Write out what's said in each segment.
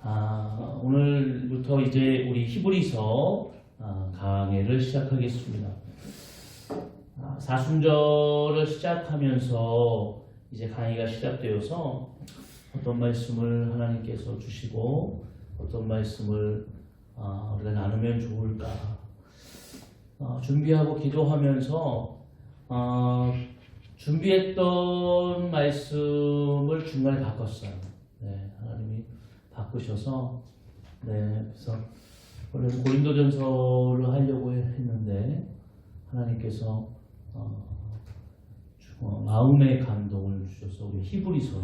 오늘부터 이제 우리 히브리서 강해를 시작하겠습니다. 사순절을 시작하면서 이제 강의가 시작되어서 어떤 말씀을 하나님께서 주시고 어떤 말씀을 우리가 나누면 좋을까 준비하고 기도하면서 준비했던 말씀을 중간에 바꿨어요. 네, 하나님이 바꾸셔서 그래서 원래는 고린도전서를 하려고 했는데 하나님께서 마음의 감동을 주셔서 우리 히브리서로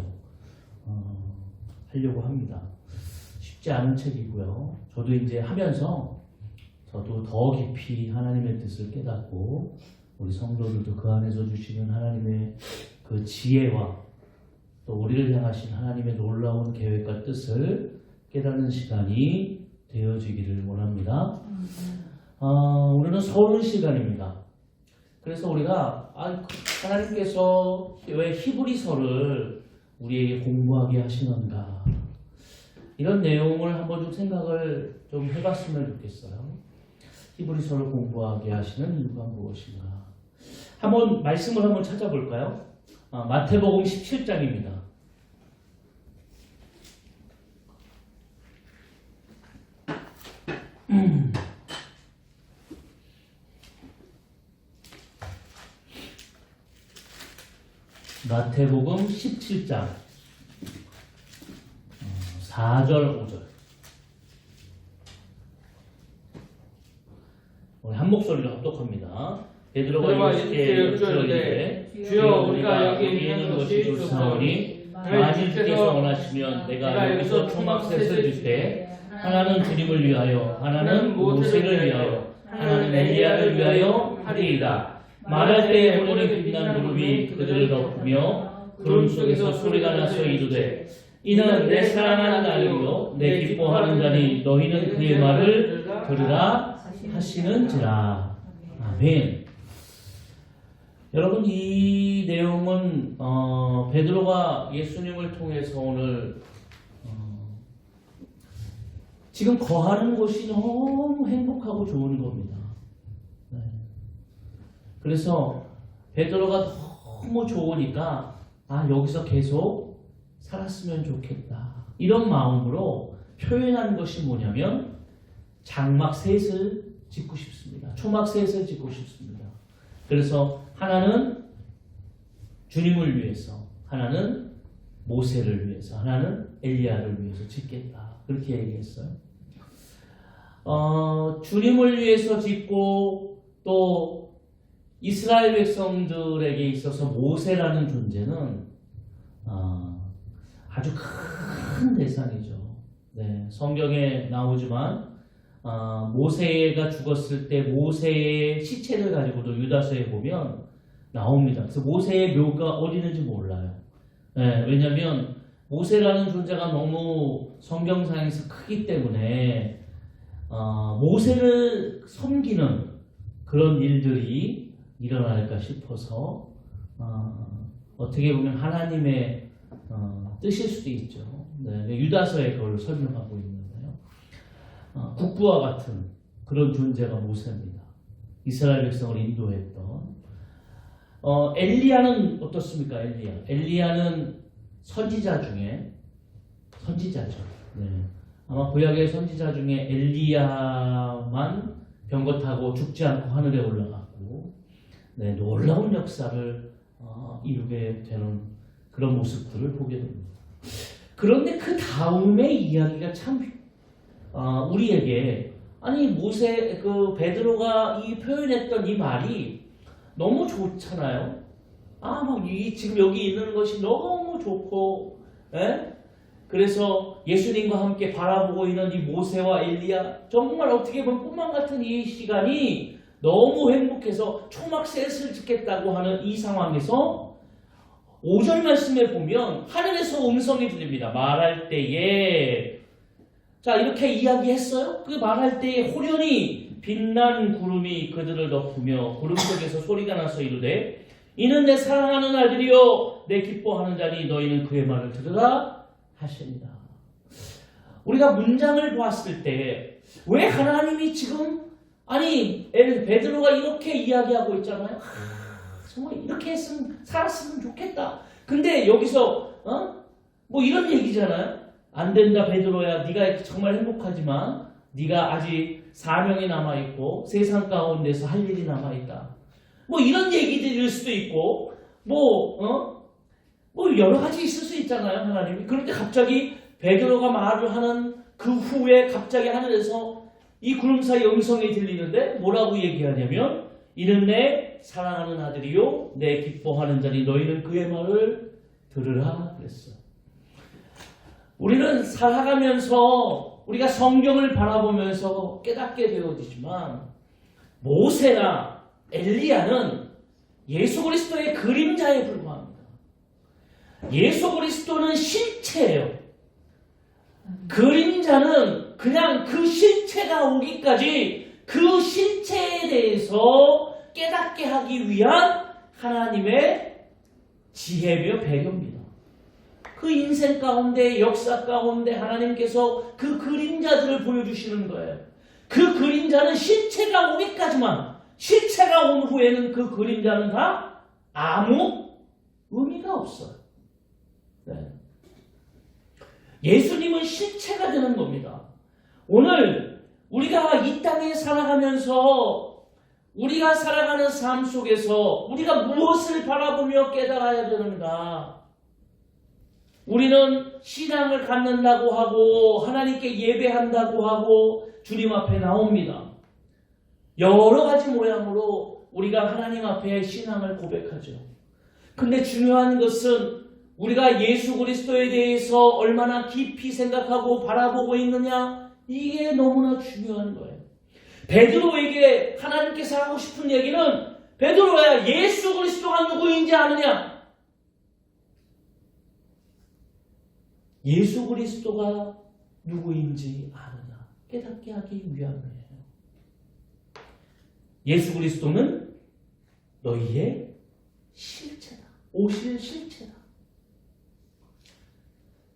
하려고 합니다. 쉽지 않은 책이고요. 저도 이제 하면서 저도 더 깊이 하나님의 뜻을 깨닫고 우리 성도들도 그 안에서 주시는 하나님의 그 지혜와 또 우리를 향하신 하나님의 놀라운 계획과 뜻을 깨닫는 시간이 되어지기를 원합니다. 오늘은 서론 시간입니다. 그래서 우리가 하나님께서 왜 히브리서를 우리에게 공부하게 하시는가 이런 내용을 한번 좀 생각을 좀 해봤으면 좋겠어요. 히브리서를 공부하게 하시는 이유가 무엇인가? 한번 말씀을 한번 찾아볼까요? 마태복음 17장입니다. 마태복음 17장 4절 5절 우리 한 목소리로 합독합니다. 베드로가 예수께 여쭈었는데 주여 우리가 여기 있는 것이 좋사오니 만일 주께서 원하시면 내가 여기서 초막셋을 줄 때 하나는 주님을 위하여 하나는 모세를 위하여 하나는 엘리야를 위하여 하리이다. 말할 때에 오늘의 빛난 구름이 그들을 덮으며 구름 속에서 소리가 나서 이르되 이는 내 사랑하는 아들이요 내 기뻐하는 자니 너희는 그의 말을 들으라 하시는지라. 아멘. 여러분 이 내용은 베드로가 예수님을 통해서 오늘 지금 거하는 곳이 너무 행복하고 좋은 겁니다. 네. 그래서 베드로가 너무 좋으니까 여기서 계속 살았으면 좋겠다 이런 마음으로 표현한 것이 뭐냐면 장막셋을 짓고 싶습니다. 초막셋을 짓고 싶습니다. 그래서 하나는 주님을 위해서, 하나는 모세를 위해서, 하나는 엘리야를 위해서 짓겠다. 그렇게 얘기했어요. 주님을 위해서 짓고 또 이스라엘 백성들에게 있어서 모세라는 존재는 아주 큰 대상이죠. 네, 성경에 나오지만 모세가 죽었을 때 모세의 시체를 가지고도 유다서에 보면 나옵니다. 그래서 모세의 묘가 어디 있는지 몰라요. 네, 왜냐하면 모세라는 존재가 너무 성경상에서 크기 때문에 모세를 섬기는 그런 일들이 일어날까 싶어서 어떻게 보면 하나님의 뜻일 수도 있죠. 네, 유다서에 그걸 설명하고 있는데요. 국부와 같은 그런 존재가 모세입니다. 이스라엘 백성을 인도했던 엘리야는 어떻습니까? 엘리야는 선지자 중에 선지자죠. 네. 아마 구약의 선지자 중에 엘리야만 병거 타고 죽지 않고 하늘에 올라갔고 네, 놀라운 역사를 이루게 되는 그런 모습들을 보게 됩니다. 그런데 그 다음의 이야기가 참 우리에게 모세 베드로가 이 표현했던 이 말이 너무 좋잖아요. 지금 여기 있는 것이 너무 좋고, 그래서 예수님과 함께 바라보고 있는 이 모세와 엘리야 정말 어떻게 보면 꿈만 같은 이 시간이 너무 행복해서 초막셋을 짓겠다고 하는 이 상황에서 5절 말씀에 보면 하늘에서 음성이 들립니다. 말할 때에 이렇게 이야기했어요. 그 말할 때에 호련히 빛난 구름이 그들을 덮으며 구름 속에서 소리가 나서 이르되 이는 내 사랑하는 아들이요 내 기뻐하는 자니 너희는 그의 말을 들으라 하십니다. 우리가 문장을 보았을 때 왜 하나님이 지금 베드로가 이렇게 이야기하고 있잖아요. 정말 이렇게 살았으면 좋겠다. 근데 여기서 뭐 이런 얘기잖아요. 안 된다 베드로야. 네가 정말 행복하지만 네가 아직 사명이 남아있고 세상 가운데서 할 일이 남아있다. 뭐 이런 얘기들일 수도 있고 뭐 여러 가지 있을 수 있잖아요. 하나님이. 그런데 갑자기 베드로가 말을 하는 그 후에 갑자기 하늘에서 이 구름 사이 음성이 들리는데 뭐라고 얘기하냐면 이는 내 사랑하는 아들이요 내 기뻐하는 자니 너희는 그의 말을 들으라 그랬어요. 우리는 살아가면서 우리가 성경을 바라보면서 깨닫게 되어지지만 모세나 엘리야는 예수 그리스도의 그림자에 불과합니다. 예수 그리스도는 실체예요. 그림자는 그냥 그 실체가 오기까지 그 실체에 대해서 깨닫게 하기 위한 하나님의 지혜며 배경입니다. 그 인생 가운데 역사 가운데 하나님께서 그 그림자들을 보여주시는 거예요. 그 그림자는 실체가 오기까지만, 실체가 온 후에는 그 그림자는 다 아무 의미가 없어요. 네. 예수님은 실체가 되는 겁니다. 오늘 우리가 이 땅에 살아가면서 우리가 살아가는 삶 속에서 우리가 무엇을 바라보며 깨달아야 되는가? 우리는 신앙을 갖는다고 하고 하나님께 예배한다고 하고 주님 앞에 나옵니다. 여러 가지 모양으로 우리가 하나님 앞에 신앙을 고백하죠. 근데 중요한 것은 우리가 예수 그리스도에 대해서 얼마나 깊이 생각하고 바라보고 있느냐, 이게 너무나 중요한 거예요. 베드로에게 하나님께서 하고 싶은 얘기는 베드로야 예수 그리스도가 누구인지 아느냐? 예수 그리스도가 누구인지 아느냐? 깨닫게 하기 위함이에요. 예수 그리스도는 너희의 실체다. 오실 실체다.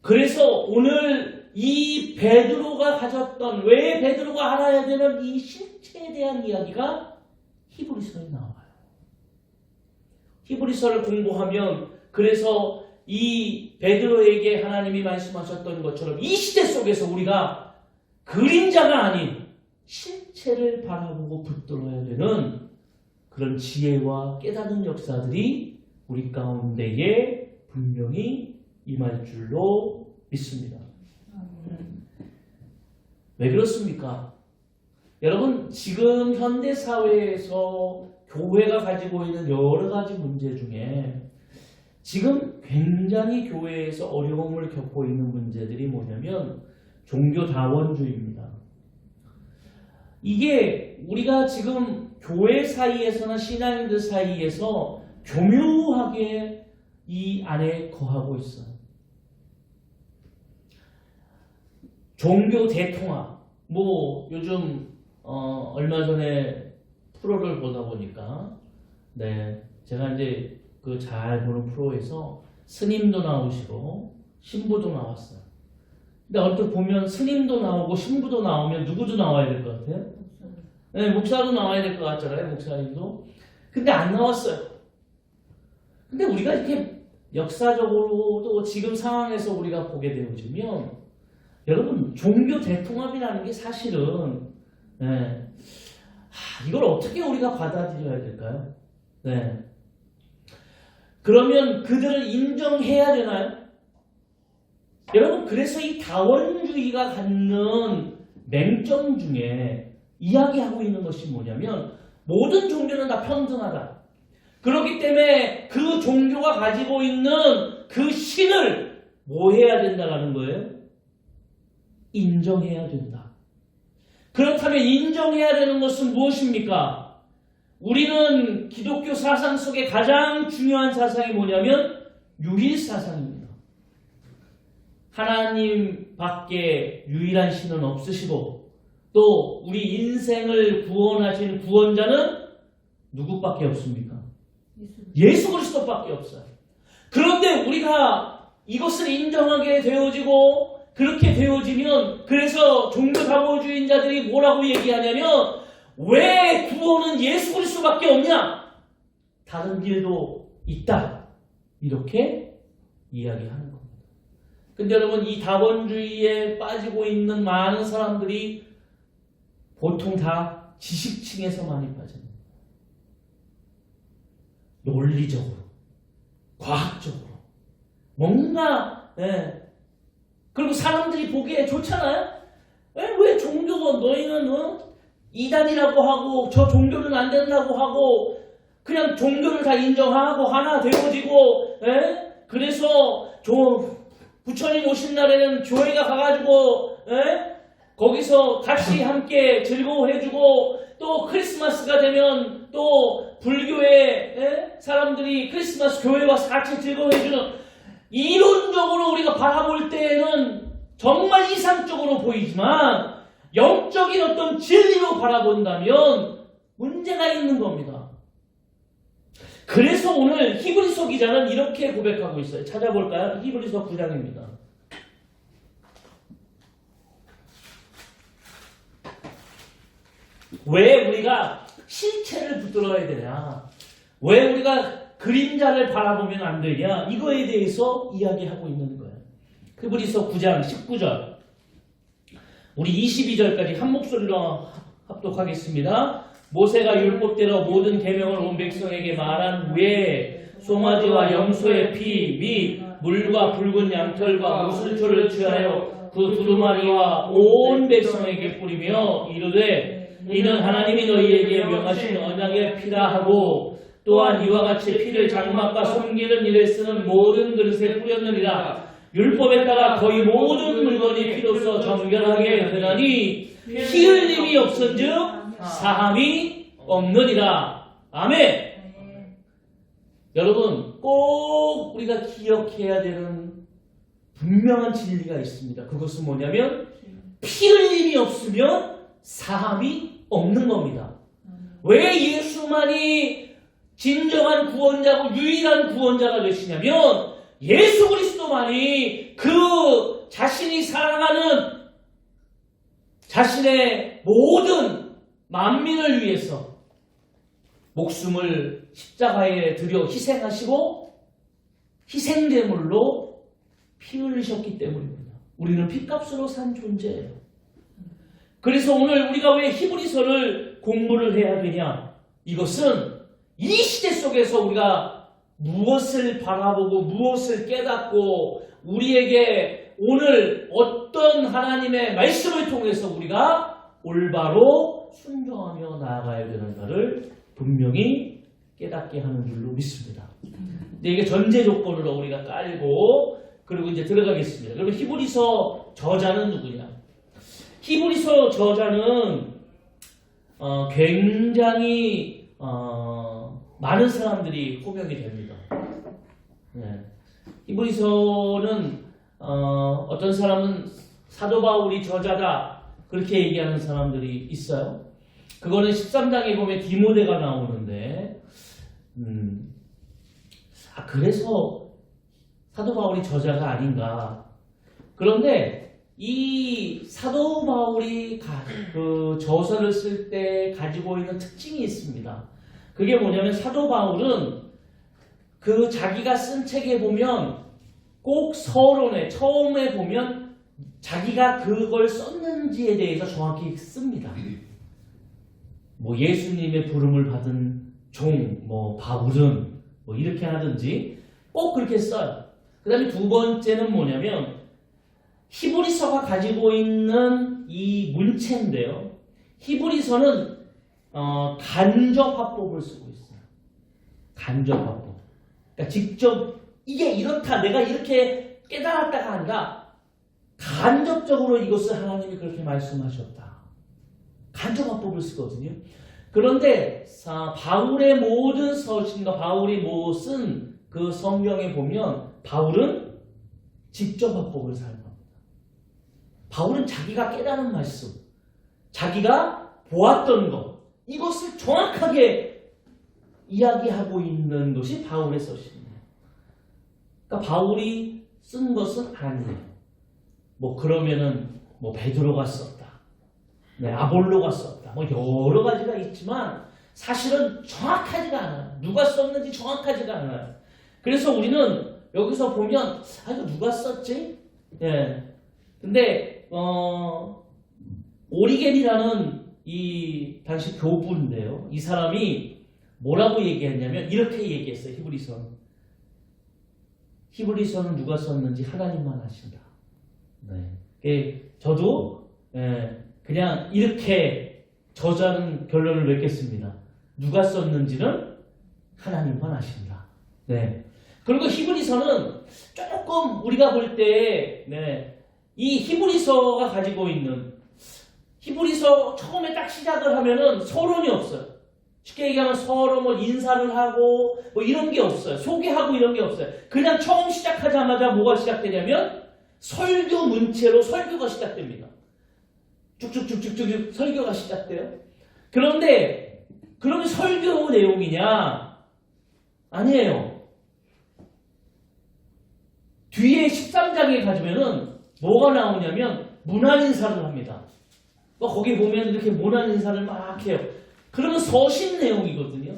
그래서 오늘 이 베드로가 가졌던, 왜 베드로가 알아야 되는 이 실체에 대한 이야기가 히브리서에 나와요. 히브리서를 공부하면 그래서 이 베드로에게 하나님이 말씀하셨던 것처럼 이 시대 속에서 우리가 그림자가 아닌 실체를 바라보고 붙들어야 되는 그런 지혜와 깨닫는 역사들이 우리 가운데에 분명히 임할 줄로 믿습니다. 왜 그렇습니까? 여러분, 지금 현대 사회에서 교회가 가지고 있는 여러 가지 문제 중에 지금 굉장히 교회에서 어려움을 겪고 있는 문제들이 뭐냐면 종교다원주의입니다. 이게 우리가 지금 교회 사이에서나 신앙인들 사이에서 교묘하게 이 안에 거하고 있어요. 종교 대통합. 뭐 요즘 얼마 전에 프로를 보다 보니까 제가 이제 그 잘 보는 프로에서 스님도 나오시고 신부도 나왔어요. 근데 얼핏 보면 스님도 나오고 신부도 나오면 누구도 나와야 될 것 같아요? 네, 목사도 나와야 될 것 같잖아요, 목사님도. 근데 안 나왔어요. 근데 우리가 이렇게 역사적으로도 지금 상황에서 우리가 보게 되어지면 여러분, 종교 대통합이라는 게 사실은 이걸 어떻게 우리가 받아들여야 될까요? 그러면 그들을 인정해야 되나요? 여러분, 그래서 이 다원주의가 갖는 맹점 중에 이야기하고 있는 것이 뭐냐면 모든 종교는 다 평등하다. 그렇기 때문에 그 종교가 가지고 있는 그 신을 뭐 해야 된다는 거예요? 인정해야 된다. 그렇다면 인정해야 되는 것은 무엇입니까? 우리는 기독교 사상 속에 가장 중요한 사상이 뭐냐면 유일사상입니다. 하나님 밖에 유일한 신은 없으시고 또 우리 인생을 구원하신 구원자는 누구밖에 없습니까? 예수 그리스도밖에 없어요. 그런데 우리가 이것을 인정하게 되어지고 그 그렇게 되어지면 그래서 종교사고주의자들이 뭐라고 얘기하냐면 왜 구원은 예수 그리스도밖에 없냐? 다른 길도 있다. 이렇게 이야기하는 겁니다. 근데 여러분 이 다원주의에 빠지고 있는 많은 사람들이 보통 다 지식층에서 많이 빠집니다. 논리적으로, 과학적으로 뭔가 그리고 사람들이 보기에 좋잖아요. 왜 종교가 너희는 이단이라고 하고 저 종교는 안 된다고 하고 그냥 종교를 다 인정하고 하나 되어지고 그래서 부처님 오신 날에는 교회가 가가지고 거기서 같이 함께 즐거워해주고 또 크리스마스가 되면 또 불교의 사람들이 크리스마스 교회 와서 같이 즐거워해주는 이론적으로 우리가 바라볼 때에는 정말 이상적으로 보이지만 영적인 어떤 진리로 바라본다면 문제가 있는 겁니다. 그래서 오늘 히브리서 기자는 이렇게 고백하고 있어요. 찾아볼까요? 히브리서 9장입니다. 왜 우리가 실체를 붙들어야 되냐? 왜 우리가 그림자를 바라보면 안 되냐? 이거에 대해서 이야기하고 있는 거예요. 히브리서 9장 19절 우리 22절까지 한 목소리로 합독하겠습니다. 모세가 율법대로 모든 계명을 온 백성에게 말한 후에 송아지와 염소의 피 및 물과 붉은 양털과 무술초를 취하여 그 두루마리와 온 백성에게 뿌리며 이르되 이는 하나님이 너희에게 명하신 언약의 피라 하고 또한 이와 같이 피를 장막과 섬기는 일에 쓰는 모든 그릇에 뿌렸느니라. 율법에 따라 거의 모든 물건이 피로써 정결하게 되나니 피 흘림이 없은즉 사함이 없느니라. 아멘. 여러분 꼭 우리가 기억해야 되는 분명한 진리가 있습니다. 그것은 뭐냐면 피 흘림이 없으면 사함이 없는 겁니다. 왜 예수만이 진정한 구원자고 유일한 구원자가 되시냐면 예수 그리스도만이 그 자신이 사랑하는 자신의 모든 만민을 위해서 목숨을 십자가에 들여 희생하시고 희생제물로 피 흘리셨기 때문입니다. 우리는 피값으로 산 존재예요. 그래서 오늘 우리가 왜 히브리서를 공부를 해야 되냐? 이것은 이 시대 속에서 우리가 무엇을 바라보고 무엇을 깨닫고 우리에게 오늘 어떤 하나님의 말씀을 통해서 우리가 올바로 순종하며 나아가야 되는가를 분명히 깨닫게 하는 줄로 믿습니다. 근데 이게 전제 조건으로 우리가 깔고 그리고 이제 들어가겠습니다. 그러면 히브리서 저자는 누구냐? 히브리서 저자는 굉장히 많은 사람들이 호명이 됩니다. 히브리서는 어떤 사람은 사도 바울이 저자다 그렇게 얘기하는 사람들이 있어요. 그거는 13장에 보면 디모데가 나오는데 그래서 사도 바울이 저자가 아닌가. 그런데 이 사도 바울이 그 저서를 쓸 때 가지고 있는 특징이 있습니다. 그게 뭐냐면 사도 바울은 그 자기가 쓴 책에 보면 꼭 서론에 처음에 보면 자기가 그걸 썼는지에 대해서 정확히 씁니다. 뭐 예수님의 부름을 받은 종, 뭐 바울은 뭐 이렇게 하든지 꼭 그렇게 써요. 그 다음에 두 번째는 뭐냐면 히브리서가 가지고 있는 이 문체인데요. 히브리서는 간접화법을 쓰고 있어요. 간접화법. 그러니까 직접 이게 이렇다 내가 이렇게 깨달았다가 아니라 간접적으로 이것을 하나님이 그렇게 말씀하셨다. 간접화법을 쓰거든요. 그런데 바울의 모든 서신과 바울이 쓴 그 성경에 보면 바울은 직접화법을 사용합니다. 바울은 자기가 깨달은 말씀, 자기가 보았던 것, 이것을 정확하게 이야기하고 있는 것이 바울의 서신이에요. 그러니까 바울이 쓴 것은 아니에요. 뭐 그러면은 뭐 베드로가 썼다. 네, 아볼로가 썼다. 뭐 여러 가지가 있지만 사실은 정확하지가 않아요. 누가 썼는지 정확하지가 않아요. 그래서 우리는 여기서 보면 이거 누가 썼지? 예. 근데 오리겐이라는 이 당시 교부인데요. 이 사람이 뭐라고 얘기했냐면 이렇게 얘기했어요. 히브리서는 누가 썼는지 하나님만 아신다. 네. 저도 그냥 이렇게 저자는 결론을 맺겠습니다. 누가 썼는지는 하나님만 아신다. 네. 그리고 히브리서는 조금 우리가 볼 때 이 히브리서가 가지고 있는 히브리서 처음에 딱 시작을 하면은 서론이 없어요. 쉽게 얘기하면 서로 뭐 인사를 하고 뭐 이런 게 없어요. 소개하고 이런 게 없어요. 그냥 처음 시작하자마자 뭐가 시작되냐면 설교 문체로 설교가 시작됩니다. 쭉쭉쭉쭉쭉 설교가 시작돼요. 그런데 그러면 설교 내용이냐? 아니에요. 뒤에 13장에 가지면은 뭐가 나오냐면 문안 인사를 합니다. 거기 보면 이렇게 문안 인사를 막 해요. 그러면 서신 내용이거든요.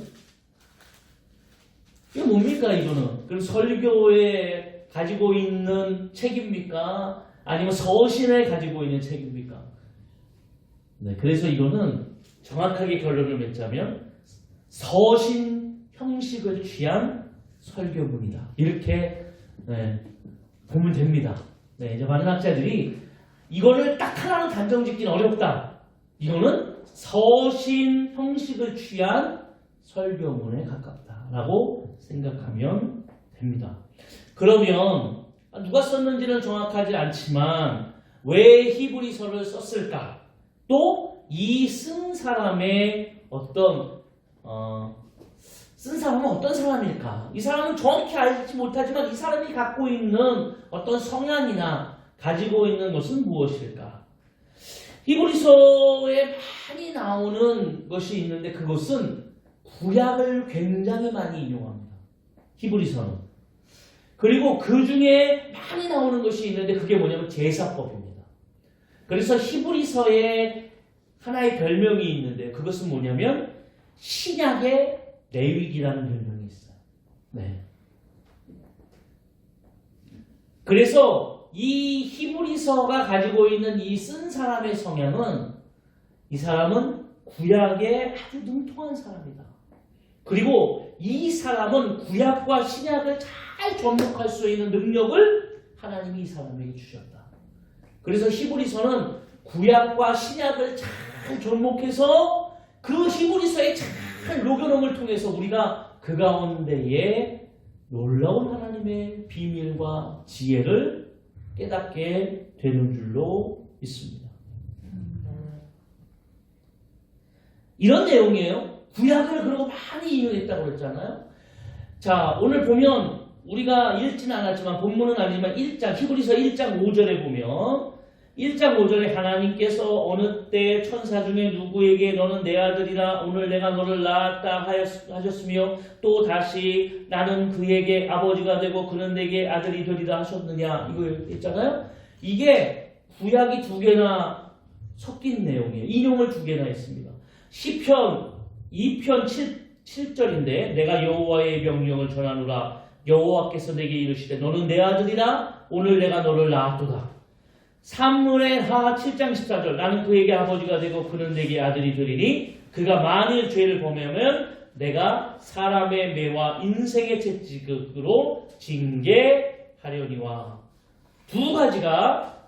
이게 뭡니까 이거는? 그럼 설교에 가지고 있는 책입니까? 아니면 서신에 가지고 있는 책입니까? 네, 그래서 이거는 정확하게 결론을 맺자면 서신 형식을 취한 설교문이다. 이렇게 보면 됩니다. 네, 이제 많은 학자들이 이거를 딱 하나로 단정 짓기는 어렵다. 이거는 서신 형식을 취한 설교문에 가깝다라고 생각하면 됩니다. 그러면 누가 썼는지는 정확하지 않지만 왜 히브리서를 썼을까? 또 이 쓴 사람의 쓴 사람은 어떤 사람일까? 이 사람은 정확히 알지 못하지만 이 사람이 갖고 있는 어떤 성향이나 가지고 있는 것은 무엇일까? 히브리서에 많이 나오는 것이 있는데 그것은 구약을 굉장히 많이 인용합니다. 히브리서는. 그리고 그 중에 많이 나오는 것이 있는데 그게 뭐냐면 제사법입니다. 그래서 히브리서에 하나의 별명이 있는데 그것은 뭐냐면 신약의 레위기라는 별명이 있어요. 네. 그래서 이 히브리서가 가지고 있는 이 쓴 사람의 성향은 이 사람은 구약에 아주 능통한 사람이다. 그리고 이 사람은 구약과 신약을 잘 접목할 수 있는 능력을 하나님이 이 사람에게 주셨다. 그래서 히브리서는 구약과 신약을 잘 접목해서 그 히브리서의 잘 녹여놓음을 통해서 우리가 그 가운데에 놀라운 하나님의 비밀과 지혜를 깨닫게 되는 줄로 믿습니다. 이런 내용이에요. 구약을 그러고 많이 인용했다고 그랬잖아요. 자, 오늘 보면 우리가 읽지는 않았지만 본문은 아니지만 히브리서 1장 5절에 보면 1장 5절에 하나님께서 어느 때 천사 중에 누구에게 너는 내 아들이라 오늘 내가 너를 낳았다 하셨으며 또 다시 나는 그에게 아버지가 되고 그는 내게 아들이 되리라 하셨느냐 이거 있잖아요. 이게 구약이 두 개나 섞인 내용이에요. 인용을 두 개나 했습니다. 시편 2편 7절인데 내가 여호와의 명령을 전하노라 여호와께서 내게 이르시되 너는 내 아들이라 오늘 내가 너를 낳았도다. 사무엘하 7장 14절 나는 그에게 아버지가 되고 그는 내게 아들이 되리니 그가 만일 죄를 범하면 내가 사람의 매와 인생의 채찍으로 징계하려니와 두 가지가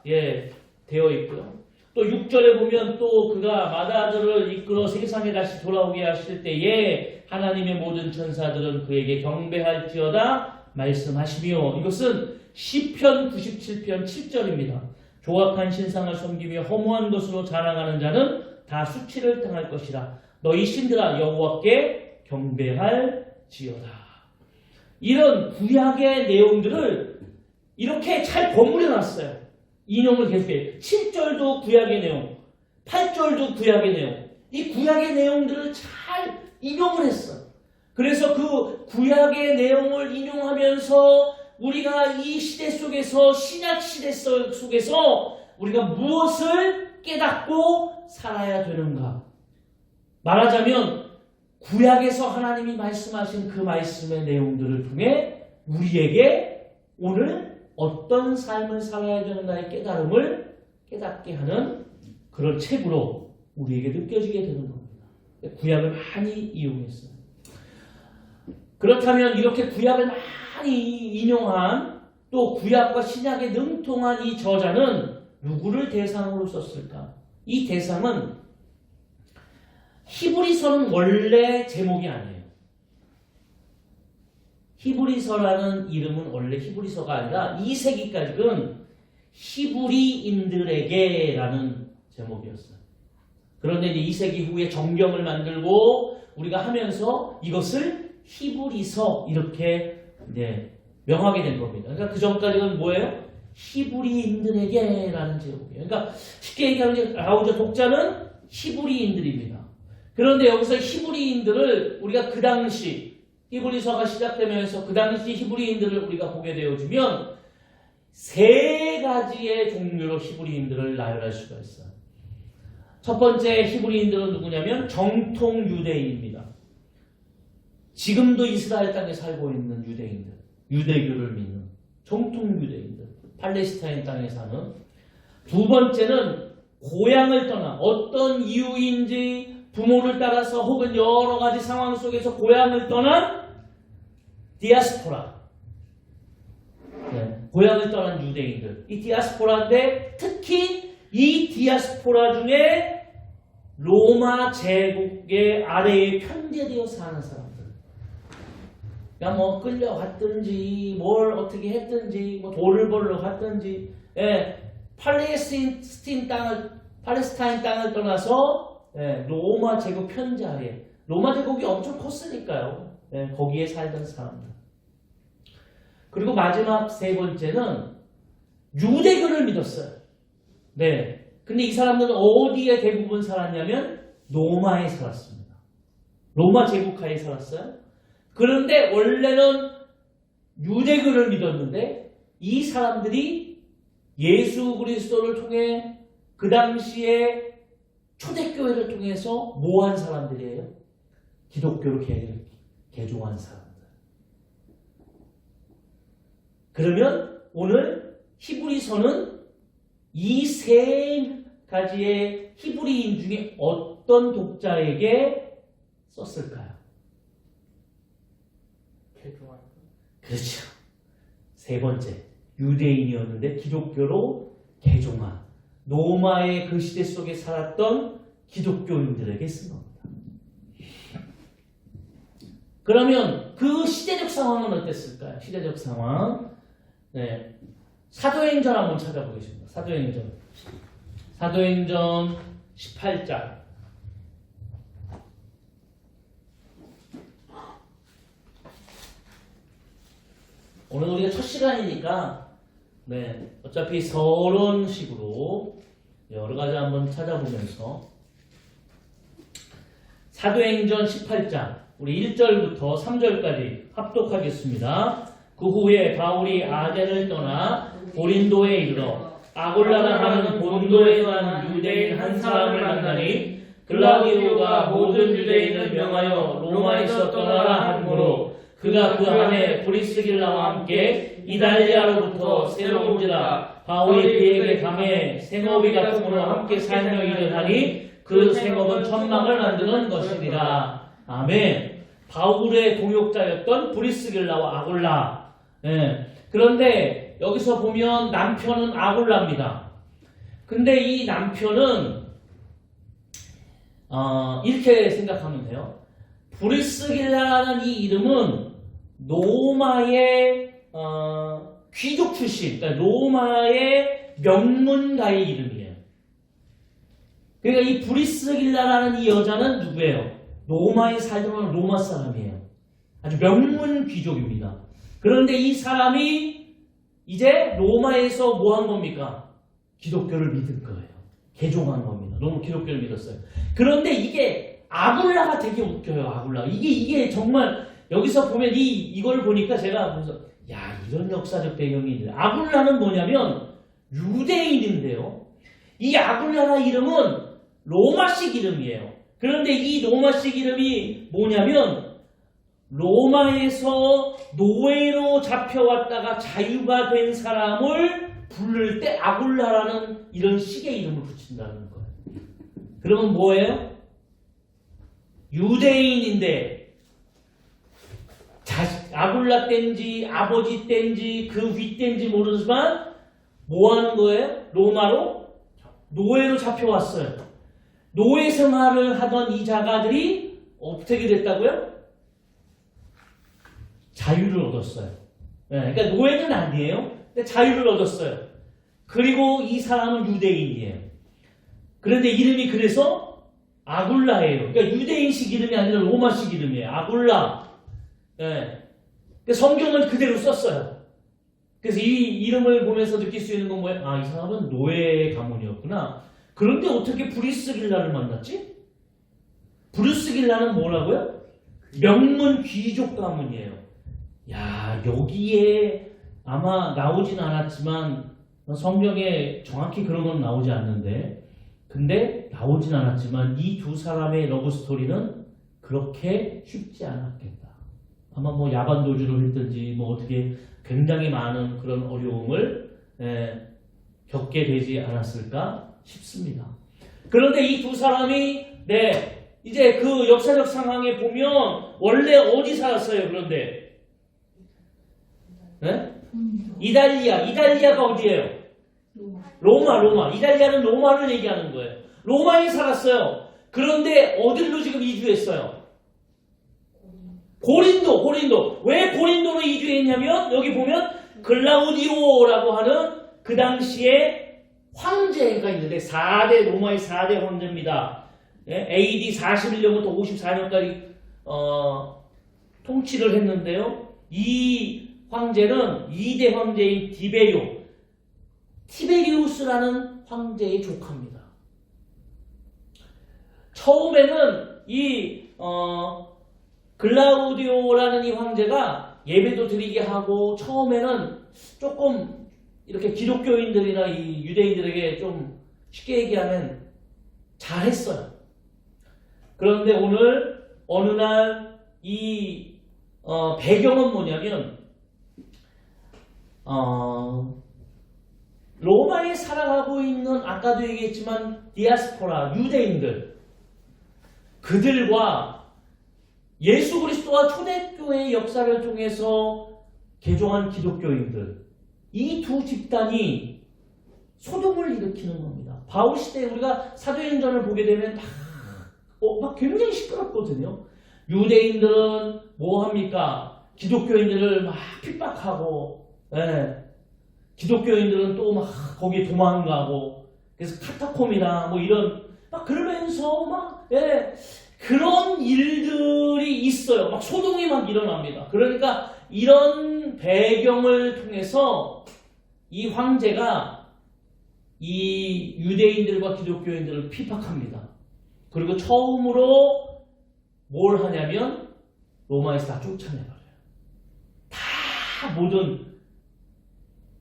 되어 있고요. 또 6절에 보면 또 그가 맏아들을 이끌어 세상에 다시 돌아오게 하실 때에 하나님의 모든 천사들은 그에게 경배할지어다 말씀하시며 이것은 시편 97편 7절입니다. 조악한 신상을 섬기며 허무한 것으로 자랑하는 자는 다 수치를 당할 것이라. 너희 신들아 여호와께 경배할지어다. 이런 구약의 내용들을 이렇게 잘 버무려 놨어요. 인용을 계속해요. 7절도 구약의 내용, 8절도 구약의 내용. 이 구약의 내용들을 잘 인용을 했어요. 그래서 그 구약의 내용을 인용하면서 우리가 이 시대 속에서 신약 시대 속에서 우리가 무엇을 깨닫고 살아야 되는가? 말하자면 구약에서 하나님이 말씀하신 그 말씀의 내용들을 통해 우리에게 오늘 어떤 삶을 살아야 되는가의 깨달음을 깨닫게 하는 그런 책으로 우리에게 느껴지게 되는 겁니다. 구약을 많이 이용했어요. 그렇다면 이렇게 구약을 많이 인용한 또 구약과 신약에 능통한 이 저자는 누구를 대상으로 썼을까? 이 대상은 히브리서는 원래 제목이 아니에요. 히브리서라는 이름은 원래 히브리서가 아니라 2세기까지는 히브리인들에게라는 제목이었어요. 그런데 이제 2세기 후에 정경을 만들고 우리가 하면서 이것을 히브리서 이렇게 명하게 된 겁니다. 그러니까 그 전까지는 뭐예요? 히브리인들에게라는 제목이에요. 그러니까 쉽게 얘기하면 라우저 독자는 히브리인들입니다. 그런데 여기서 히브리인들을 우리가 그 당시 히브리서가 시작되면서 그 당시 히브리인들을 우리가 보게 되어주면 세 가지의 종류로 히브리인들을 나열할 수가 있어요. 첫 번째 히브리인들은 누구냐면 정통 유대인입니다. 지금도 이스라엘 땅에 살고 있는 유대인들, 유대교를 믿는 정통 유대인들, 팔레스타인 땅에 사는. 두 번째는 고향을 떠나 어떤 이유인지 부모를 따라서 혹은 여러 가지 상황 속에서 고향을 떠난 디아스포라. 고향을 떠난 유대인들. 이 디아스포라인데 특히 이 디아스포라 중에 로마 제국의 아래에 편제되어 사는 사람들. 그러니까 뭐 끌려갔든지 뭘 어떻게 했든지 뭐 돈을 벌러 갔든지 팔레스타인 땅을 떠나서 로마 제국 편제 아래. 로마 제국이 엄청 컸으니까요. 거기에 살던 사람들. 그리고 마지막 세 번째는 유대교를 믿었어요. 네. 근데 이 사람들은 어디에 대부분 살았냐면 로마에 살았습니다. 로마 제국하에 살았어요. 그런데 원래는 유대교를 믿었는데 이 사람들이 예수 그리스도를 통해 그 당시에 초대교회를 통해서 뭐한 사람들이에요? 기독교로 개종한 사람들. 그러면 오늘 히브리서는 이 세 가지의 히브리인 중에 어떤 독자에게 썼을까요? 그렇죠. 세 번째, 유대인이었는데 기독교로 개종한 로마의 그 시대 속에 살았던 기독교인들에게 쓴 겁니다. 그러면 그 시대적 상황은 어땠을까요? 시대적 상황. 사도행전 한번 찾아보겠습니다. 사도행전 18장. 오늘 우리가 첫 시간이니까 어차피 서론식으로 여러 가지 한번 찾아보면서 사도행전 18장 우리 1절부터 3절까지 합독하겠습니다. 그 후에 바울이 아덴을 떠나 고린도에 이르러 아골라라 하는 본도에 간 유대인 한 사람을 만나니 글라우디오가 모든 유대인을 명하여 로마에서 떠나라 하므로 그가 그 안에 브리스길라와 함께 이달리아로부터 새로 온지라 바울이 그에게 감해 생업이 같음으로 함께 살며 일을 하니 그 생업은 천막을 만드는 것이니라. 아멘. 바울의 동역자였던 브리스길라와 아골라. 그런데 여기서 보면 남편은 아골라입니다. 근데 이 남편은 이렇게 생각하면 돼요. 브리스길라라는 이 이름은 로마의 귀족 출신, 그러니까 로마의 명문가의 이름이에요. 그러니까 이 브리스길라라는 이 여자는 누구예요? 로마에 살던 로마 사람이에요. 아주 명문 귀족입니다. 그런데 이 사람이 이제 로마에서 뭐 한 겁니까? 기독교를 믿은 거예요. 개종한 겁니다. 너무 기독교를 믿었어요. 그런데 이게 아굴라가 되게 웃겨요. 아굴라. 이게 정말 여기서 보면 이걸 보니까 제가 야, 이런 역사적 배경이 있는데 아굴라는 뭐냐면 유대인인데요. 이 아굴라라 이름은 로마식 이름이에요. 그런데 이 로마식 이름이 뭐냐면 로마에서 노예로 잡혀왔다가 자유가 된 사람을 부를 때 아굴라라는 이런 식의 이름을 붙인다는 거예요. 그러면 뭐예요? 유대인인데 아굴라 땐지 아버지 땐지 그 위 땐지 모르지만 뭐 하는 거예요? 로마로 노예로 잡혀왔어요. 노예 생활을 하던 이 자가들이 어떻게 됐다고요? 자유를 얻었어요. 네, 그러니까 노예는 아니에요. 근데 자유를 얻었어요. 그리고 이 사람은 유대인이에요. 그런데 이름이 그래서 아굴라예요. 그러니까 유대인식 이름이 아니라 로마식 이름이에요. 아굴라. 네. 성경은 그대로 썼어요. 그래서 이 이름을 보면서 느낄 수 있는 건 뭐예요? 아, 이 사람은 노예 가문이었구나. 그런데 어떻게 브리스길라를 만났지? 브루스길라는 뭐라고요? 명문 귀족 가문이에요. 야, 여기에 아마 나오진 않았지만 성경에 정확히 그런 건 나오지 않는데 근데 나오진 않았지만 이 두 사람의 러브 스토리는 그렇게 쉽지 않았겠다. 아마 뭐 야반 도주를 했든지 뭐 어떻게 굉장히 많은 그런 어려움을 겪게 되지 않았을까 싶습니다. 그런데 이 두 사람이 이제 그 역사적 상황에 보면 원래 어디 살았어요? 그런데 이달리아가 어디예요? 로마. 이달리아는 로마를 얘기하는 거예요. 로마에 살았어요. 그런데 어디로 지금 이주했어요? 고린도. 왜 고린도로 이주했냐면 여기 보면 글라우디오라고 하는 그 당시에 황제가 있는데 로마의 4대 황제입니다. AD 41년부터 54년까지 통치를 했는데요. 이 황제는 2대 황제인 티베리우스라는 황제의 조카입니다. 처음에는 이 글라우디오라는 이 황제가 예배도 드리게 하고 처음에는 조금 이렇게 기독교인들이나 이 유대인들에게 좀 쉽게 얘기하면 잘했어요. 그런데 오늘 어느 날 이 배경은 뭐냐면 로마에 살아가고 있는 아까도 얘기했지만 디아스포라 유대인들 그들과 예수 그리스도와 초대교회의 역사를 통해서 개종한 기독교인들 이 두 집단이 소동을 일으키는 겁니다. 바울 시대에 우리가 사도행전을 보게 되면 막 굉장히 시끄럽거든요. 유대인들은 뭐 합니까? 기독교인들을 막 핍박하고 기독교인들은 또 막 거기에 도망가고 그래서 카타콤이나 뭐 이런 막 그러면서 막 그런 일들이 있어요. 막 소동이 막 일어납니다. 그러니까 이런 배경을 통해서 이 황제가 이 유대인들과 기독교인들을 핍박합니다. 그리고 처음으로 뭘 하냐면 로마에서 다 쫓아내버려요. 다 모든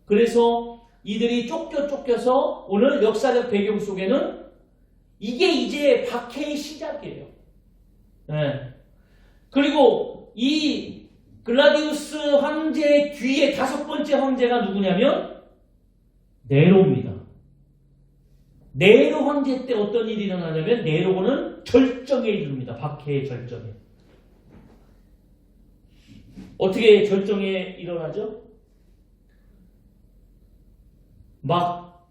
그래서 이들이 쫓겨서 오늘 역사적 배경 속에는 이게 이제 박해의 시작이에요. 그리고 이 글라디우스 황제 뒤에 5번째 황제가 누구냐면 네로입니다. 네로 황제 때 어떤 일이 일어나냐면 네로는 절정에 이릅니다. 박해의 절정에. 어떻게 절정에 일어나죠? 막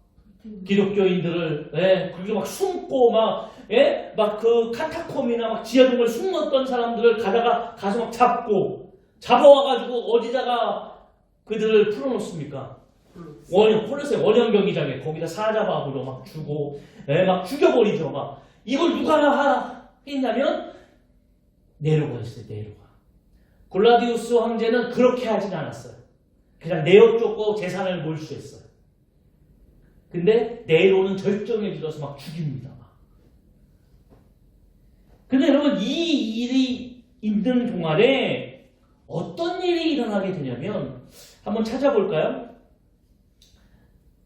기독교인들을 그렇게 막 숨고 막 그 카타콤이나 막 지하동을 숨었던 사람들을 가서 막 잡아와가지고 어디다가 그들을 풀어놓습니까? 콜로세 원형 경기장에 거기다 사자밥으로 막 주고 막 죽여버리죠. 막 이걸 누가 했냐면 네로가 있어요. 네로가. 글라디우스 황제는 그렇게 하진 않았어요. 그냥 내어쫓고 재산을 몰수했어요. 근데 네로는 절정에 이르러서 막 죽입니다. 근데 여러분 이 일이 있는 동안에 어떤 일이 일어나게 되냐면 한번 찾아볼까요?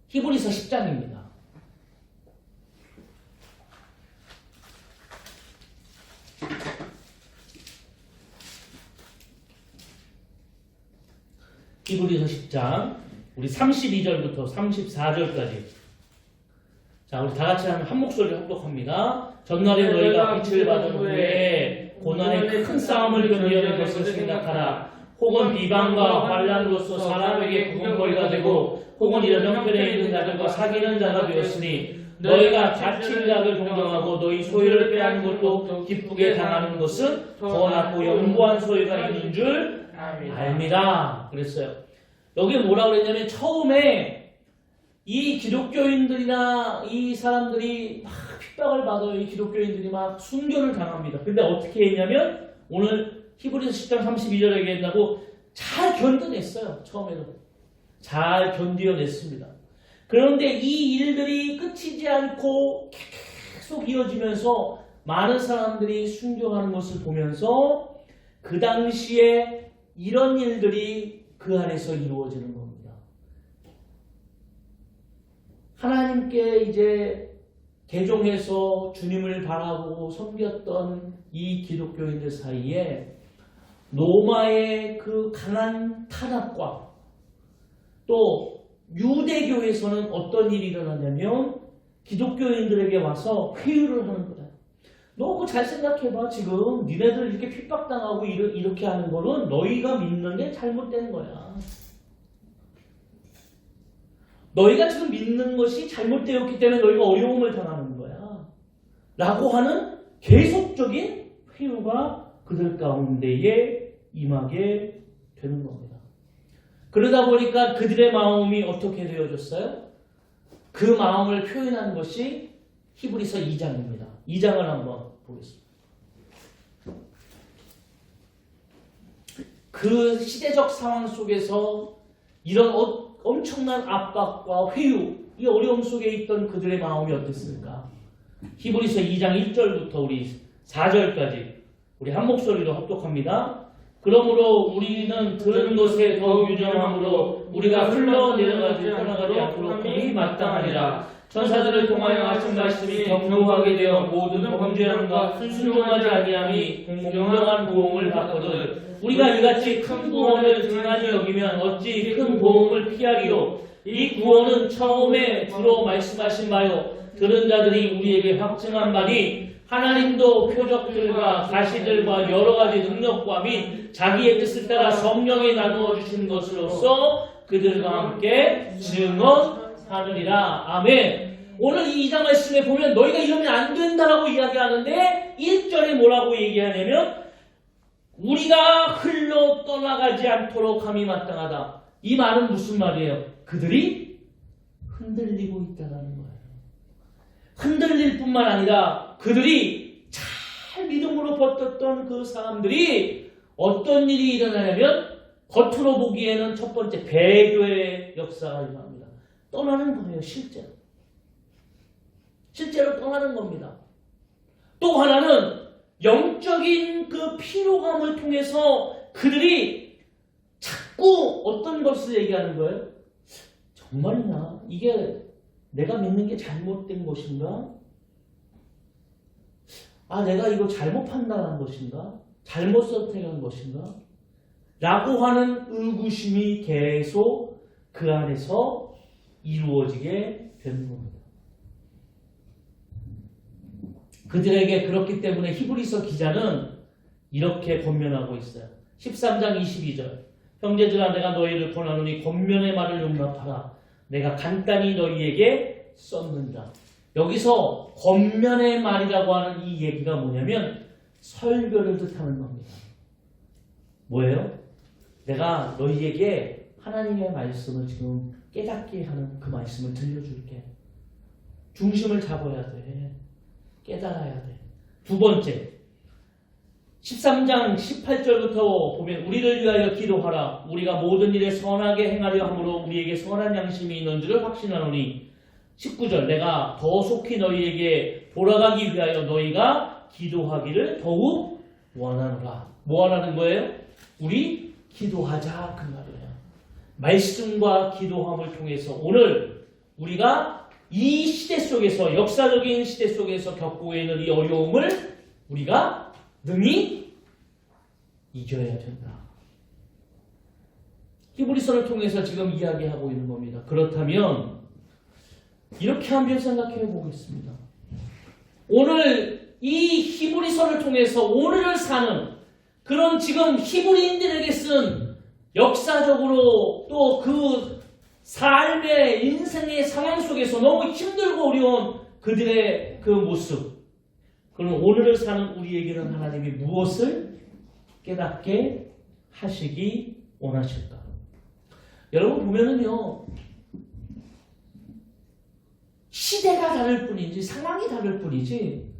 히브리서 10장입니다. 히브리서 10장 우리 32절부터 34절까지 자 우리 다같이 한 목소리로 합독합니다. 전날에 너희가 빛을 받은 후에 고난의 큰 싸움을 견디는 것을 생각하라. 혹은 비방과 환난으로서 사람에게 구금거리가 되고 혹은 이런 형편에 있는 자들과 사귀는 자가 되었으니 너희가 자칭 자를 동정하고 너희 소유를 빼앗는 것도 기쁘게 당하는 것은 더 낫고 영구한 소유가 있는 줄 압니다. 그랬어요. 여기 뭐라고 그랬냐면 처음에 이 기독교인들이나 이 사람들이 막 핍박을 받아요. 이 기독교인들이 막 순교를 당합니다. 근데 어떻게 했냐면 오늘 히브리서 10장 32절에 얘기한다고 잘 견뎌냈어요. 처음에는 잘 견뎌냈습니다. 그런데 이 일들이 끝이지 않고 계속 이어지면서 많은 사람들이 순교하는 것을 보면서 그 당시에 이런 일들이 그 안에서 이루어지는 겁니다. 하나님께 이제 개종해서 주님을 바라보고 섬겼던 이 기독교인들 사이에 로마의 그 강한 탄압과 또 유대교에서는 어떤 일이 일어나냐면 기독교인들에게 와서 회유를 하는 거야. 너 그거 잘 생각해봐. 지금 니네들 이렇게 핍박당하고 이렇게 하는 거는 너희가 믿는 게 잘못된 거야. 너희가 지금 믿는 것이 잘못되었기 때문에 너희가 어려움을 당하는 거야. 라고 하는 계속적인 회유가 그들 가운데에 임하게 되는 겁니다. 그러다 보니까 그들의 마음이 어떻게 되어졌어요? 그 마음을 표현한 것이 히브리서 2장입니다. 2장을 한번 보겠습니다. 그 시대적 상황 속에서 이런 엄청난 압박과 회유, 이 어려움 속에 있던 그들의 마음이 어땠을까? 히브리서 2장 1절부터 우리 4절까지 우리 한 목소리로 합독합니다. 그러므로 우리는 들은 것에 더욱 유념함으로 우리가 흘러내려가지 떠나가지 않도록 공이 마땅하니라. 천사들을 통하여 하신 말씀이 경고하게 되어 모든 범죄함과 순종하지 아니함이 공정한 보응을 받거든. 우리가 이같이 큰 구원을 등한히 여기면 어찌 큰 보응을 피하리요. 이 구원은 처음에 주로 말씀하신 바요 들은 자들이 우리에게 확증한 바니 하나님도 표적들과 가시들과 여러 가지 능력과 및 자기의 뜻을 따라 성령에 나누어 주신 것으로서 그들과 함께 증언하느니라. 아멘. 오늘 이 2장 말씀에 보면 너희가 이러면 안 된다라고 이야기하는데 1절에 뭐라고 얘기하냐면 우리가 흘러 떠나가지 않도록 함이 마땅하다. 이 말은 무슨 말이에요? 그들이 흔들리고 있다는 거예요. 흔들릴 뿐만 아니라 그들이 잘 믿음으로 버텼던 그 사람들이 어떤 일이 일어나냐면 겉으로 보기에는 첫 번째 배교의 역사가 일어납니다. 떠나는 거예요. 실제로 떠나는 겁니다. 또 하나는 영적인 그 피로감을 통해서 그들이 자꾸 어떤 것을 얘기하는 거예요? 정말이냐? 이게 내가 믿는 게 잘못된 것인가? 내가 이거 잘못 판단한 것인가? 잘못 선택한 것인가? 라고 하는 의구심이 계속 그 안에서 이루어지게 되는 겁니다. 그들에게 그렇기 때문에 히브리서 기자는 이렇게 권면하고 있어요. 13장 22절 형제들아 내가 너희를 권하노니 권면의 말을 용납하라. 내가 간단히 너희에게 썼느니라. 여기서 권면의 말이라고 하는 이 얘기가 뭐냐면 설교를 뜻하는 겁니다. 뭐예요? 내가 너희에게 하나님의 말씀을 지금 깨닫게 하는 그 말씀을 들려줄게. 중심을 잡아야 돼. 깨달아야 돼. 두 번째 13장 18절부터 보면 우리를 위하여 기도하라. 우리가 모든 일에 선하게 행하려 함으로 우리에게 선한 양심이 있는 줄을 확신하노니 19절 내가 더 속히 너희에게 돌아가기 위하여 너희가 기도하기를 더욱 원하노라. 뭐 하라는 거예요? 우리 기도하자 그 말이에요. 말씀과 기도함을 통해서 오늘 우리가 이 시대 속에서 역사적인 시대 속에서 겪고 있는 이 어려움을 우리가 능히 이겨야 된다. 히브리서를 통해서 지금 이야기하고 있는 겁니다. 그렇다면 이렇게 한번 생각해 보겠습니다. 오늘 이 히브리서를 통해서 오늘을 사는 그런 지금 히브리인들에게 쓴 역사적으로 또 그 삶의 인생의 상황 속에서 너무 힘들고 어려운 그들의 그 모습, 그럼 오늘을 사는 우리에게는 하나님이 무엇을 깨닫게 하시기 원하실까? 여러분 보면은요, 시대가 다를 뿐이지 상황이 다를 뿐이지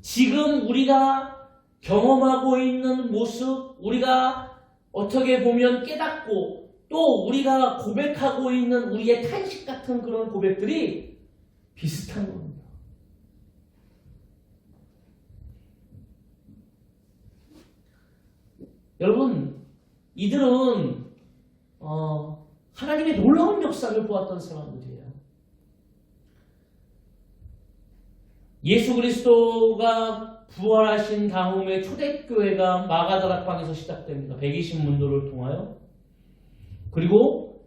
지금 우리가 경험하고 있는 모습, 우리가 어떻게 보면 깨닫고 또 우리가 고백하고 있는 우리의 탄식 같은 그런 고백들이 비슷한 겁니다. 여러분, 이들은 하나님의 놀라운 역사를 보았던 사람들이에요. 예수 그리스도가 부활하신 다음에 초대교회가 마가다락방에서 시작됩니다. 120문도를 통하여. 그리고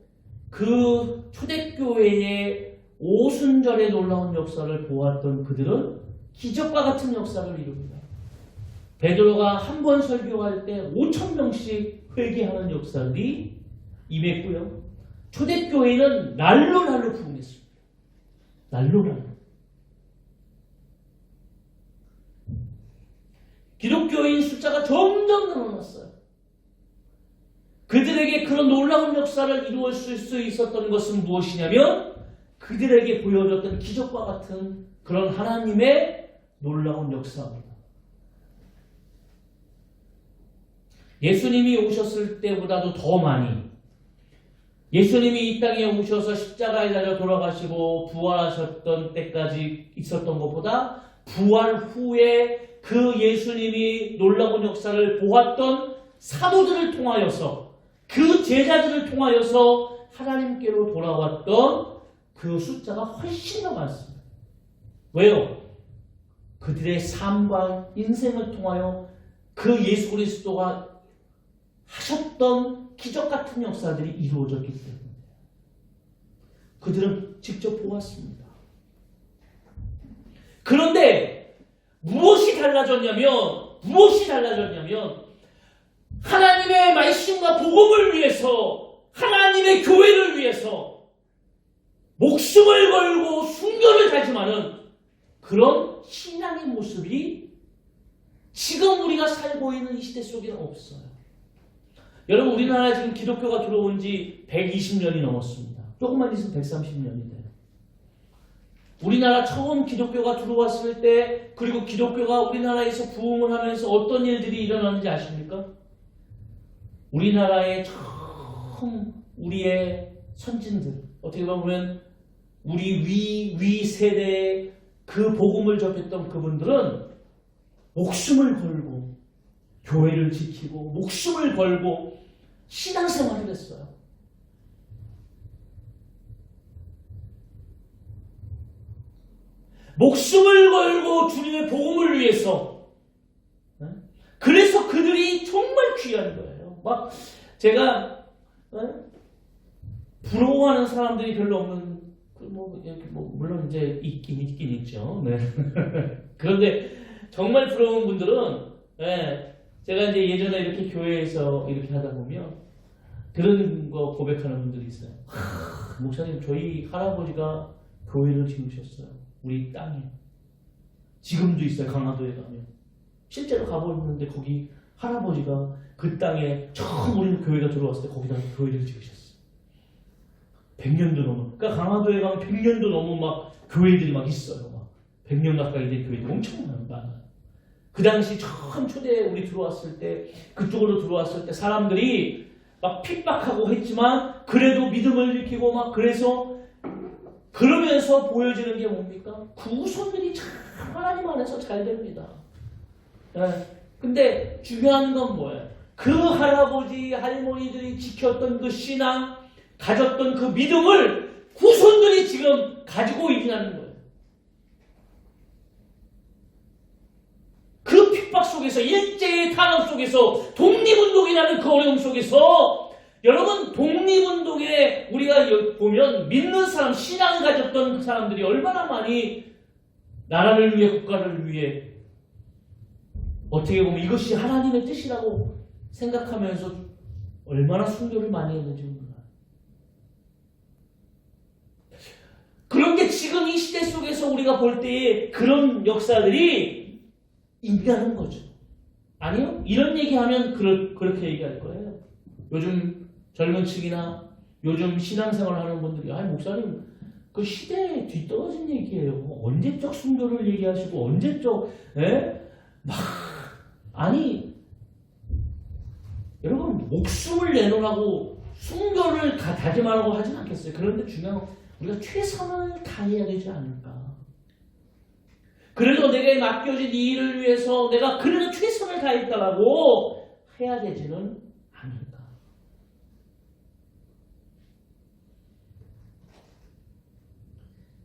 그 초대교회의 오순절의 놀라운 역사를 보았던 그들은 기적과 같은 역사를 이룹니다. 베드로가 한 번 설교할 때 5,000명씩 회개하는 역사들이 임했고요. 초대교회는 날로 부흥했습니다. 날로. 기독교인 숫자가 점점 늘어났어요. 그들에게 그런 놀라운 역사를 이루었을 수 있었던 것은 무엇이냐면 그들에게 보여줬던 기적과 같은 그런 하나님의 놀라운 역사입니다. 예수님이 오셨을 때보다도 더 많이 예수님이 이 땅에 오셔서 십자가에 달려 돌아가시고 부활하셨던 때까지 있었던 것보다 부활 후에 그 예수님이 놀라운 역사를 보았던 사도들을 통하여서 그 제자들을 통하여서 하나님께로 돌아왔던 그 숫자가 훨씬 더 많습니다. 왜요? 그들의 삶과 인생을 통하여 그 예수 그리스도가 하셨던 기적 같은 역사들이 이루어졌기 때문에 그들은 직접 보았습니다. 그런데 무엇이 달라졌냐면 하나님의 말씀과 복음을 위해서 하나님의 교회를 위해서 목숨을 걸고 순교를 다짐하는 그런 신앙의 모습이 지금 우리가 살고 있는 이 시대 속에는 없어요. 여러분, 우리나라에 지금 기독교가 들어온 지 120년이 넘었습니다. 조금만 있으면 130년이 돼요. 우리나라 처음 기독교가 들어왔을 때, 그리고 기독교가 우리나라에서 부흥을 하면서 어떤 일들이 일어나는지 아십니까? 우리나라의 처음 우리의 선진들, 어떻게 보면 우리 위 세대의 그 복음을 접했던 그분들은 목숨을 걸고 교회를 지키고 목숨을 걸고 신앙생활을 했어요. 목숨을 걸고 주님의 복음을 위해서. 그래서 그들이 정말 귀한 거예요. 막 제가 부러워하는 사람들이 별로 없는 물론 이제 있긴 있죠. 네. 그런데 정말 부러운 분들은 제가 이제 예전에 이렇게 교회에서 이렇게 하다 보면 그런 거 고백하는 분들이 있어요. 목사님, 저희 할아버지가 교회를 지으셨어요. 우리 땅에. 지금도 있어요. 강화도에 가면. 실제로 가보는데 거기 할아버지가 그 땅에 처음 우리 교회가 들어왔을 때 거기다 교회를 지으셨어요. 100년도 넘어. 그러니까 강화도에 가면 100년도 넘어 막 교회들이 막 있어요. 막 100년 가까이 된 교회들이 엄청 많아요. 그 당시 처음 초대에 우리 들어왔을 때, 그쪽으로 들어왔을 때 사람들이 막 핍박하고 했지만 그래도 믿음을 지키고 막 그러면서 보여지는 게 뭡니까? 그 후손들이 참 하나님 안에서 잘 됩니다. 근데 중요한 건 뭐예요? 그 할아버지 할머니들이 지켰던 그 신앙, 가졌던 그 믿음을 후손들이 지금 가지고 있다는 거예요. 그 핍박 속에서, 일제의 탄압 속에서, 독립운동이라는 그 어려움 속에서, 여러분, 독립운동에 우리가 보면 믿는 사람, 신앙을 가졌던 그 사람들이 얼마나 많이 나라를 위해, 국가를 위해, 어떻게 보면 이것이 하나님의 뜻이라고 생각하면서 얼마나 순교를 많이 했는지 몰라요. 그런데 지금 이 시대 속에서 우리가 볼 때에 그런 역사들이 있다는 거죠. 아니요? 이런 얘기하면 그렇게 얘기할 거예요. 요즘 젊은 층이나 요즘 신앙생활 하는 분들이 아니 목사님 그 시대에 뒤떨어진 얘기예요. 언제적 순교를 얘기하시고 언제적 막 아니 여러분 목숨을 내놓으라고 순교를 다짐하라고 하진 않겠어요. 그런데 중요한 건 우리가 최선을 다해야 되지 않을까. 그래도 내게 맡겨진 이 일을 위해서 내가 그래도 최선을 다했다라고 해야 되지는 않을까.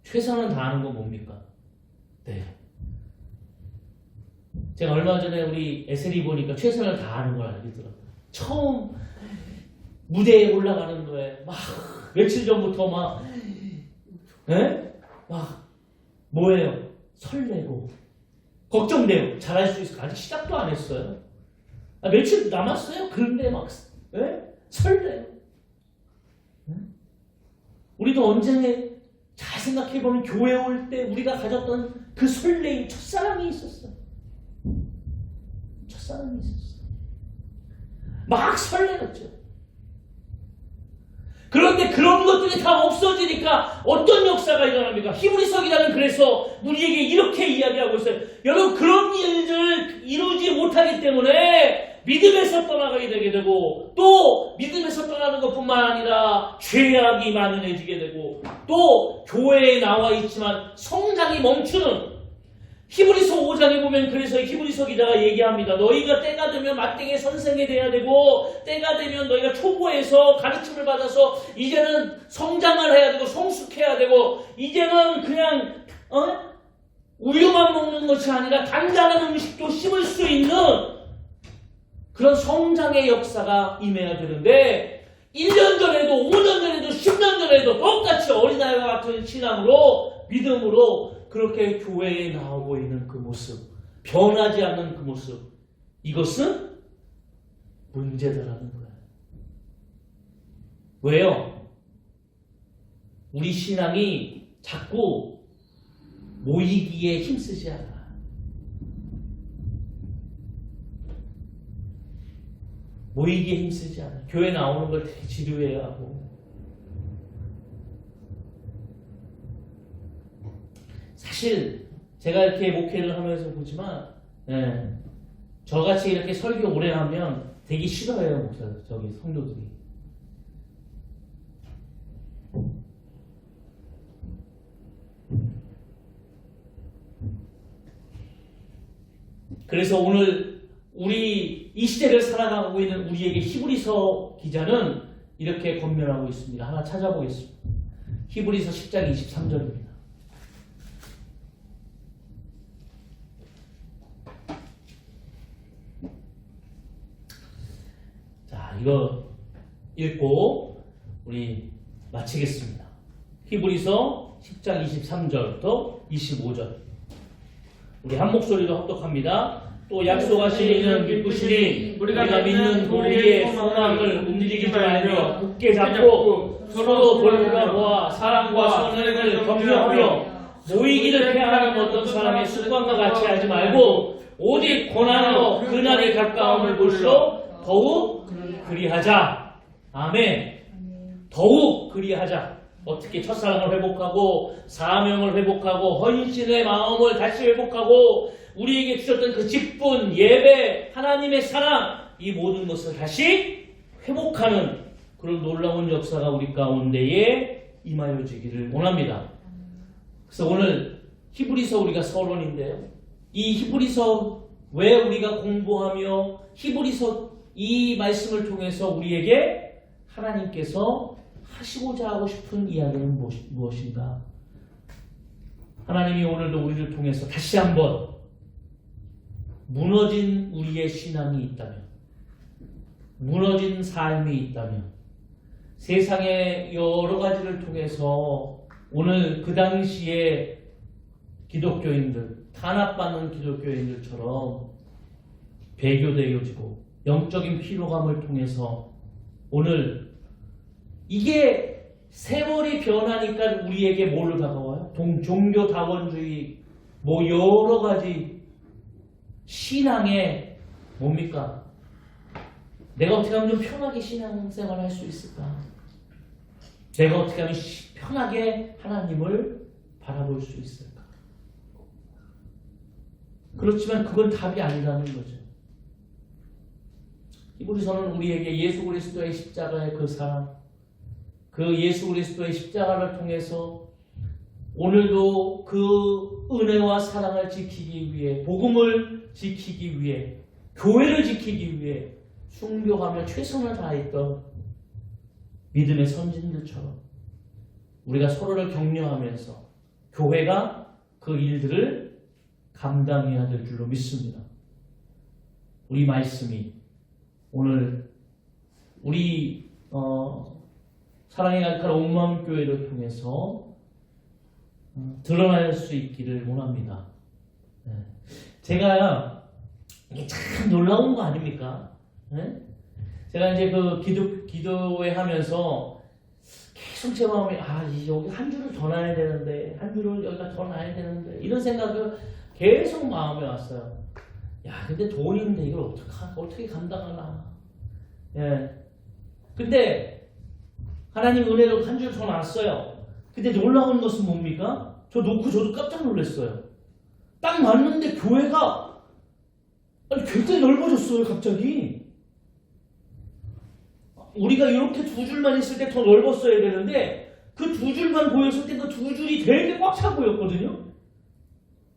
최선을 다하는 건 뭡니까? 네. 제가 얼마 전에 우리 에세리 보니까 최선을 다하는 걸 알게 들었어요. 처음 무대에 올라가는 거에 막 며칠 전부터 막 뭐예요? 설레고 걱정돼요. 잘할 수 있을까? 아직 시작도 안 했어요. 며칠 남았어요. 그런데 막 설레요. 우리도 언제 잘 생각해보면 교회 올 때 우리가 가졌던 그 설레임, 첫사랑이 있었어요. 첫사랑이 있었어요. 막 설레었죠. 그런데 그런 것들이 다 없어지니까 어떤 역사가 일어납니까? 히브리서 기자는 그래서 우리에게 이렇게 이야기하고 있어요. 여러분 그런 일들을 이루지 못하기 때문에 믿음에서 떠나가게 되게 되고 또 믿음에서 떠나는 것뿐만 아니라 죄악이 만연해지게 되고 또 교회에 나와 있지만 성장이 멈추는 히브리서 5장에 보면 그래서 히브리서 기자가 얘기합니다. 너희가 때가 되면 마땅히 선생이 돼야 되고 때가 되면 너희가 초보에서 가르침을 받아서 이제는 성장을 해야 되고 성숙해야 되고 이제는 그냥 우유만 먹는 것이 아니라 단단한 음식도 씹을 수 있는 그런 성장의 역사가 임해야 되는데 1년 전에도 5년 전에도 10년 전에도 똑같이 어린아이와 같은 신앙으로 믿음으로 그렇게 교회에 나오고 있는 그 모습, 변하지 않는 그 모습, 이것은 문제다라는 거예요. 왜요? 우리 신앙이 자꾸 모이기에 힘쓰지 않아. 모이기에 힘쓰지 않아. 교회 나오는 걸 되게 지루해야 하고. 사실 제가 이렇게 목회를 하면서 보지만 저같이 이렇게 설교 오래 하면 되게 싫어해요. 목사 저기 성도들이. 그래서 오늘 우리 이 시대를 살아가고 있는 우리에게 히브리서 기자는 이렇게 권면하고 있습니다. 하나 찾아보겠습니다. 히브리서 10장 23절입니다. 이거 읽고 우리 마치겠습니다. 히브리서 10장 23절부터 25절. 우리 한 목소리로 합독합니다. 또 약속하신 이는 기쁘시니 우리가 믿는 우리의 소망을 움직이지 말며 굳게 잡고 서로 돌아보아 사랑과 선행을 격려하며 모이기를 피하는 어떤 사람의 습관과 같이 하지 말고 오직 고난으로 그날이 가까움을 볼수록 더욱 그리하자. 아멘. 더욱 그리하자. 어떻게 첫사랑을 회복하고 사명을 회복하고 헌신의 마음을 다시 회복하고 우리에게 주셨던 그 직분, 예배, 하나님의 사랑 이 모든 것을 다시 회복하는 그런 놀라운 역사가 우리 가운데에 임하여지기를 원합니다. 그래서 오늘 히브리서 우리가 서론인데요. 이 히브리서 왜 우리가 공부하며 히브리서 이 말씀을 통해서 우리에게 하나님께서 하시고자 하고 싶은 이야기는 무엇인가? 하나님이 오늘도 우리를 통해서 다시 한번 무너진 우리의 신앙이 있다면, 무너진 삶이 있다면, 세상의 여러 가지를 통해서 오늘 그 당시에 기독교인들, 탄압받는 기독교인들처럼 배교되어지고 영적인 피로감을 통해서 오늘 이게 세월이 변하니까 우리에게 뭘로 다가와요? 종교다원주의, 뭐 여러 가지 신앙의 뭡니까? 내가 어떻게 하면 좀 편하게 신앙생활을 할 수 있을까? 내가 어떻게 하면 편하게 하나님을 바라볼 수 있을까? 그렇지만 그건 답이 아니라는 거죠. 히브리서는 우리에게 예수 그리스도의 십자가의 그 사랑, 그 예수 그리스도의 십자가를 통해서 오늘도 그 은혜와 사랑을 지키기 위해, 복음을 지키기 위해, 교회를 지키기 위해 순교하며 최선을 다했던 믿음의 선진들처럼 우리가 서로를 격려하면서 교회가 그 일들을 감당해야 될 줄로 믿습니다. 우리 말씀이 오늘 우리 사랑의 날카로운 온마음 교회를 통해서 드러날 수 있기를 원합니다. 제가 이게 참 놀라운 거 아닙니까? 제가 이제 그 기도회 하면서 계속 제 마음에 여기 한 줄을 더 놔야 되는데, 한 줄을 여기가 더 놔야 되는데, 이런 생각을 계속 마음에 왔어요. 야, 근데 돈인데 이걸 어떻게 감당하나. 근데 하나님 은혜로 한 줄 더 놨어요. 근데 놀라운 것은 뭡니까? 저 놓고 저도 깜짝 놀랐어요. 딱 놨는데 교회가 굉장히 넓어졌어요, 갑자기. 우리가 이렇게 두 줄만 있을 때 더 넓었어야 되는데 그 두 줄만 보였을 때 그 두 줄이 되게 꽉 차 보였거든요.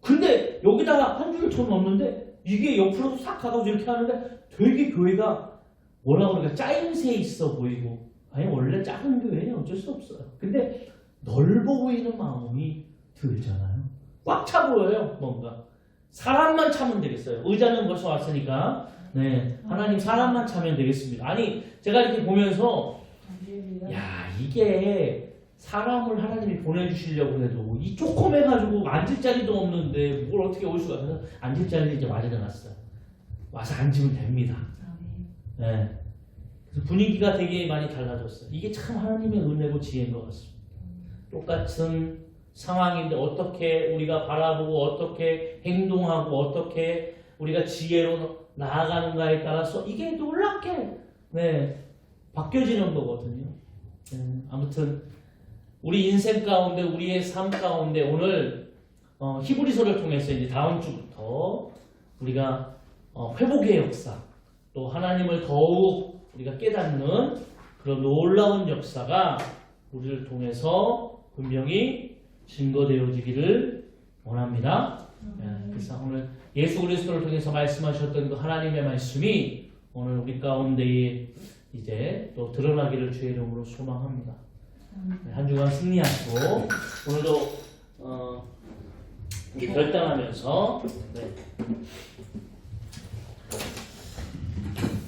근데 여기다가 한 줄을 더 넣었는데 이게 옆으로 싹 가가지고 이렇게 하는데 되게 교회가 뭐라 그러니까 짜임새 있어 보이고, 아니 원래 작은 교회는 어쩔 수 없어요. 근데 넓어 보이는 마음이 들잖아요. 꽉 차 보여요. 뭔가 사람만 차면 되겠어요. 의자는 벌써 왔으니까 하나님 사람만 차면 되겠습니다. 아니 제가 이렇게 보면서 야, 이게 사람을 하나님이 보내주시려고 해도 이 조그매가지고 앉을 자리도 없는데 뭘 어떻게 올 수가 있어서 앉을 자리를 이제 마련해놨어요. 와서 앉으면 됩니다. 그래서 분위기가 되게 많이 달라졌어요. 이게 참 하나님의 은혜고 지혜인 것 같습니다. 똑같은 상황인데 어떻게 우리가 바라보고 어떻게 행동하고 어떻게 우리가 지혜로 나아가는가에 따라서 이게 놀랍게 바뀌어지는 거거든요. 아무튼 우리 인생 가운데, 우리의 삶 가운데 오늘 히브리서를 통해서 이제 다음 주부터 우리가 회복의 역사, 또 하나님을 더욱 우리가 깨닫는 그런 놀라운 역사가 우리를 통해서 분명히 증거되어지기를 원합니다. 그래서 오늘 예수 그리스도를 통해서 말씀하셨던 그 하나님의 말씀이 오늘 우리 가운데에 이제 또 드러나기를 주의 이름으로 소망합니다. 한 주간 승리하시고 오늘도 이제 결단하면서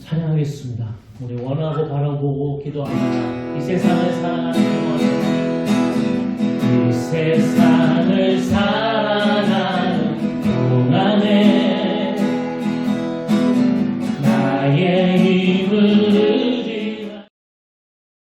찬양하겠습니다. 우리 원하고 바라보고 기도합니다. 이 세상을 사랑하는 영혼, 이 세상